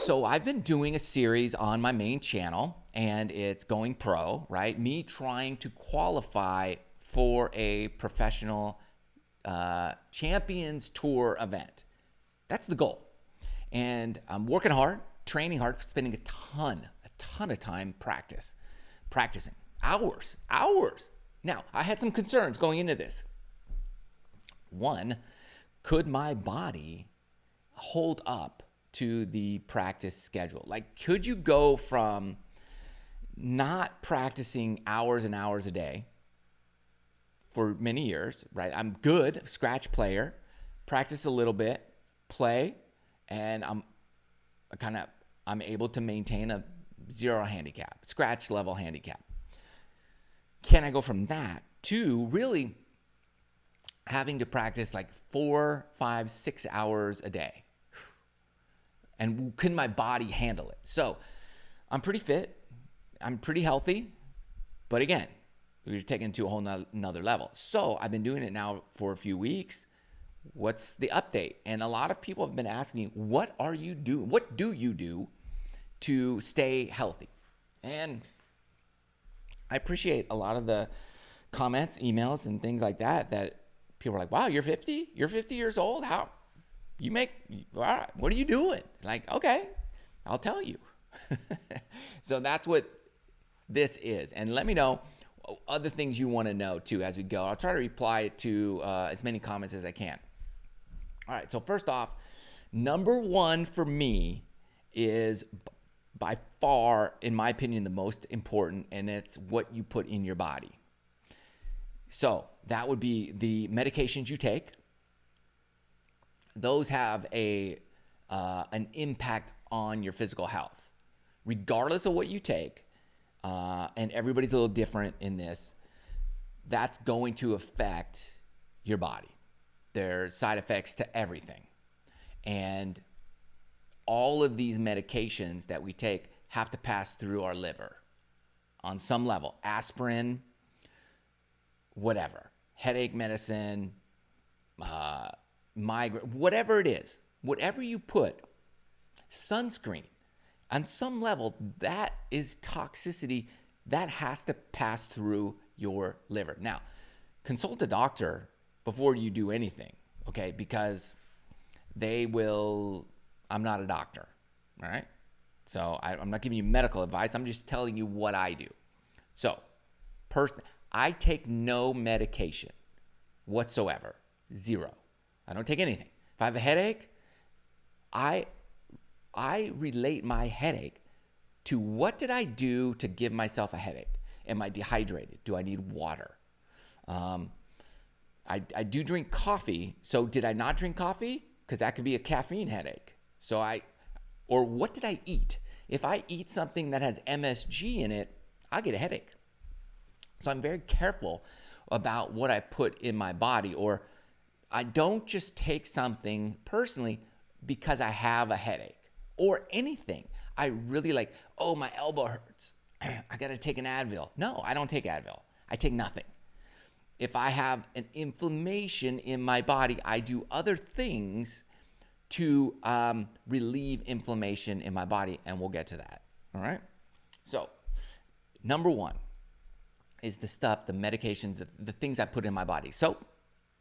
So I've been doing a series on my main channel, and it's going pro, right? Me trying to qualify for a professional Champions Tour event. That's the goal. And I'm working hard, training hard, spending a ton of time practicing. Hours. Now, I had some concerns going into this. One, could my body hold up to the practice schedule? Like, could you go from not practicing hours and hours a day for many years, right? I'm good, scratch player, practice a little bit, play, and I'm able to maintain a 0 handicap, scratch level handicap. Can I go from that to really having to practice like 4, 5, 6 hours a day? And can my body handle it? So I'm pretty fit. I'm pretty healthy. But again, we're taking it to a whole nother level. So I've been doing it now for a few weeks. What's the update? And a lot of people have been asking me, what are you doing? What do you do to stay healthy? And I appreciate a lot of the comments, emails, and things like that people are like, wow, you're 50? You're 50 years old? How? All right, what are you doing? Like, okay, I'll tell you. So that's what this is. And let me know other things you want to know too as we go. I'll try to reply to as many comments as I can. All right, so first off, number one for me is by far, in my opinion, the most important, and it's what you put in your body. So that would be the medications you take. Those have an impact on your physical health, regardless of what you take. And everybody's a little different in this. That's going to affect your body. There's side effects to everything. And all of these medications that we take have to pass through our liver on some level. Aspirin, whatever, headache medicine, migraine, whatever it is, whatever you put, sunscreen, on some level, that is toxicity that has to pass through your liver. Now, consult a doctor before you do anything, okay? Because I'm not a doctor, all right? So I'm not giving you medical advice. I'm just telling you what I do. So, I take no medication whatsoever, 0. I don't take anything. If I have a headache, I relate my headache to what did I do to give myself a headache? Am I dehydrated? Do I need water? I do drink coffee. So did I not drink coffee? Because that could be a caffeine headache. Or what did I eat? If I eat something that has MSG in it, I'll get a headache. So I'm very careful about what I put in my body, or I don't just take something personally because I have a headache or anything. I really my elbow hurts. I got to take an Advil. No, I don't take Advil. I take nothing. If I have an inflammation in my body, I do other things to relieve inflammation in my body, and we'll get to that. All right? So, number one is the medications, the things I put in my body. So,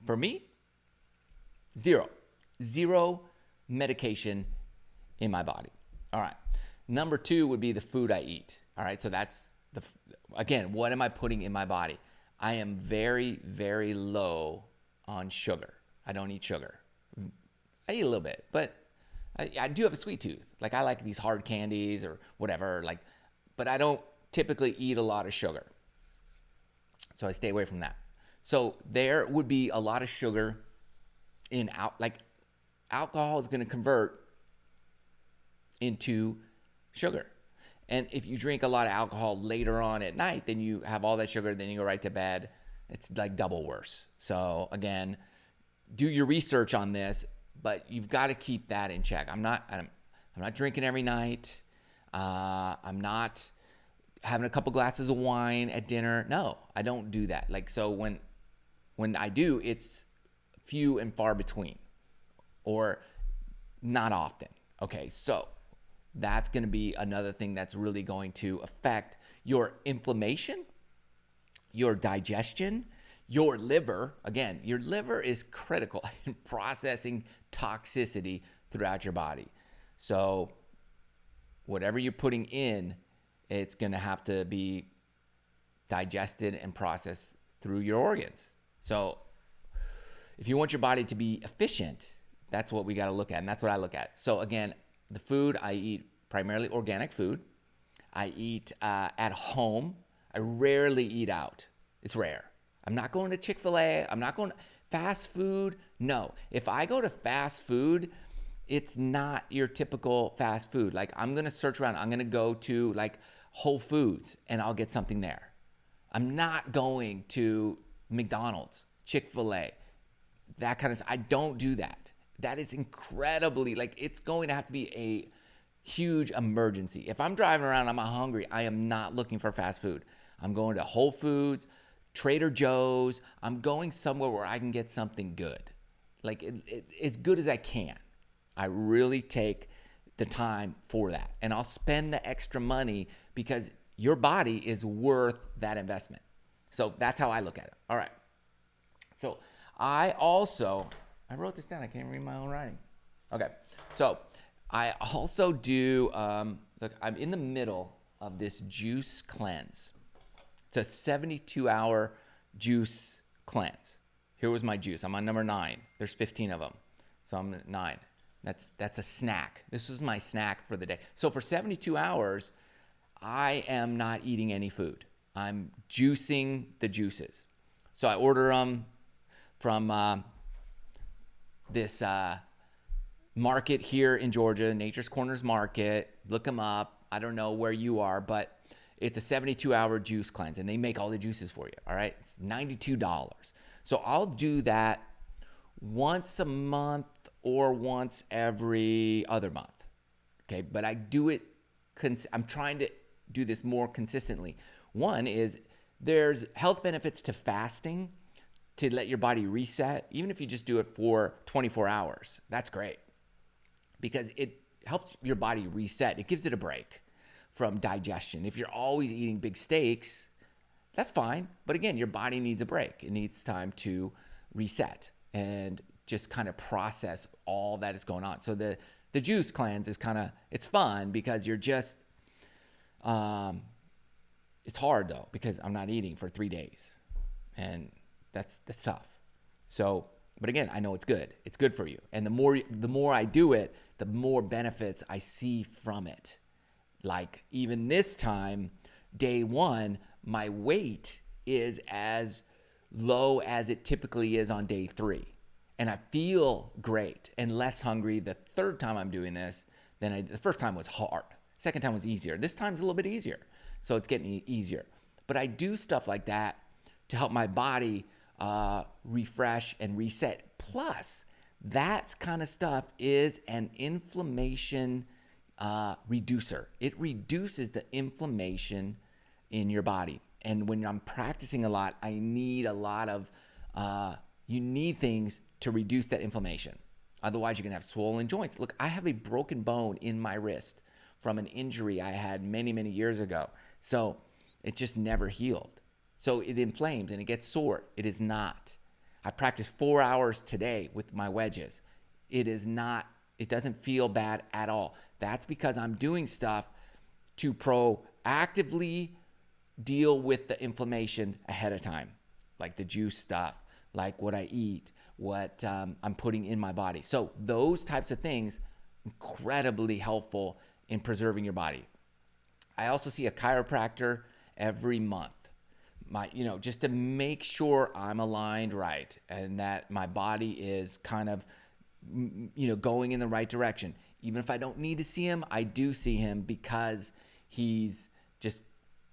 for me, 0 medication in my body. All right. Number 2 would be the food I eat. All right. So that's again, what am I putting in my body? I am very, very low on sugar. I don't eat sugar. I eat a little bit, but I do have a sweet tooth. Like, I like these hard candies or whatever, but I don't typically eat a lot of sugar. So I stay away from that. So there would be a lot of sugar alcohol is going to convert into sugar. And if you drink a lot of alcohol later on at night, then you have all that sugar, then you go right to bed. It's like double worse. So again, do your research on this, but you've got to keep that in check. I'm not drinking every night. I'm not having a couple glasses of wine at dinner. No, I don't do that. So when I do, it's few and far between, or not often. Okay, so That's going to be another thing that's really going to affect your inflammation, your digestion, your liver. Again, your liver is critical in processing toxicity throughout your body. So whatever you're putting in, it's going to have to be digested and processed through your organs. So if you want your body to be efficient, that's what we got to look at. And that's what I look at. So again, the food, I eat primarily organic food. I eat at home. I rarely eat out. It's rare. I'm not going to Chick-fil-A. I'm not going to fast food. No. If I go to fast food, it's not your typical fast food. Like, I'm going to search around. I'm going to go to like Whole Foods and I'll get something there. I'm not going to McDonald's, Chick-fil-A, that kind of stuff. I don't do that. That is incredibly, like, it's going to have to be a huge emergency. If I'm driving around, I'm hungry, I am not looking for fast food. I'm going to Whole Foods, Trader Joe's. I'm going somewhere where I can get something good, like as good as I can. I really take the time for that. And I'll spend the extra money because your body is worth that investment. So that's how I look at it. All right. So I wrote this down. I can't read my own writing. Okay. So I also do, look, I'm in the middle of this juice cleanse. It's a 72-hour juice cleanse. Here was my juice. I'm on number 9. There's 15 of them. So I'm at 9. That's a snack. This was my snack for the day. So for 72 hours, I am not eating any food. I'm juicing the juices. So I order them from this market here in Georgia, Nature's Corners Market. Look them up. I don't know where you are, but it's a 72-hour juice cleanse, and they make all the juices for you, all right? It's $92. So I'll do that once a month or once every other month, okay? But I do it, I'm trying to do this more consistently. One is there's health benefits to fasting to let your body reset, even if you just do it for 24 hours. That's great because it helps your body reset. It gives it a break from digestion. If you're always eating big steaks, that's fine. But again, your body needs a break. It needs time to reset and just kind of process all that is going on. So the juice cleanse is it's fun because you're just, it's hard though, because I'm not eating for 3 days and that's tough. So, but again, I know it's good. It's good for you. And the more I do it, the more benefits I see from it. Like even this time, day 1, my weight is as low as it typically is on day 3. And I feel great and less hungry the third time I'm doing this than the first time was hard. Second time was easier. This time's a little bit easier. So it's getting easier. But I do stuff like that to help my body refresh and reset. Plus, that kind of stuff is an inflammation reducer. It reduces the inflammation in your body. And when I'm practicing a lot, I need a lot of, you need things to reduce that inflammation. Otherwise, you're going to have swollen joints. Look, I have a broken bone in my wrist from an injury I had many, many years ago. So it just never healed. So it inflames and it gets sore. It is not. I practiced 4 hours today with my wedges. It doesn't feel bad at all. That's because I'm doing stuff to proactively deal with the inflammation ahead of time, like the juice stuff, like what I eat, what I'm putting in my body. So those types of things, incredibly helpful in preserving your body. I also see a chiropractor every month, just to make sure I'm aligned right and that my body is kind of, going in the right direction. Even if I don't need to see him, I do see him because he's just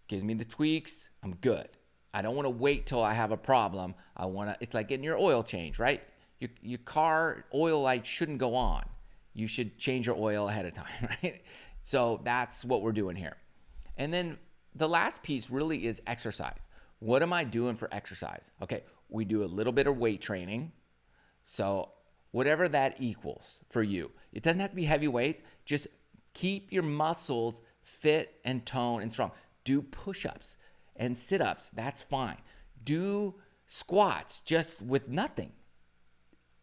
gives me the tweaks. I'm good. I don't want to wait till I have a problem. It's like getting your oil change, right? Your car oil light shouldn't go on. You should change your oil ahead of time, right? So that's what we're doing here. And then the last piece really is exercise. What am I doing for exercise? Okay, we do a little bit of weight training. So whatever that equals for you. It doesn't have to be heavy weights, just Keep your muscles fit and toned and strong. Do push-ups and sit-ups. That's fine. Do squats just with nothing,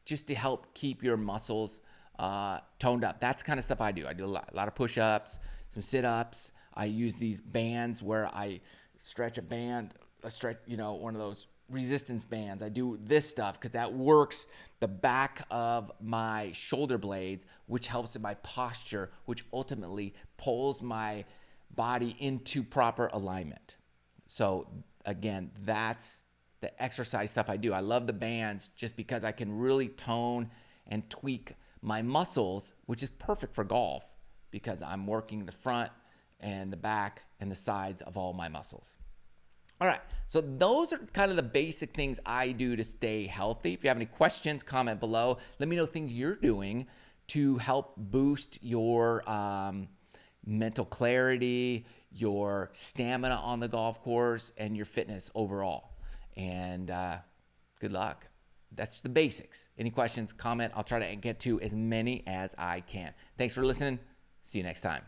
just to help keep your muscles toned up. That's the kind of stuff I do. I do a lot of push-ups, some sit-ups. I use these bands where I stretch a band, one of those resistance bands. I do this stuff because that works the back of my shoulder blades, which helps in my posture, which ultimately pulls my body into proper alignment. So again, that's the exercise stuff I do. I love the bands just because I can really tone and tweak my muscles, which is perfect for golf because I'm working the front and the back and the sides of all my muscles. All right, so those are kind of the basic things I do to stay healthy. If you have any questions, comment below. Let me know things you're doing to help boost your mental clarity, your stamina on the golf course, and your fitness overall. And good luck. That's the basics. Any questions, comment. I'll try to get to as many as I can. Thanks for listening. See you next time.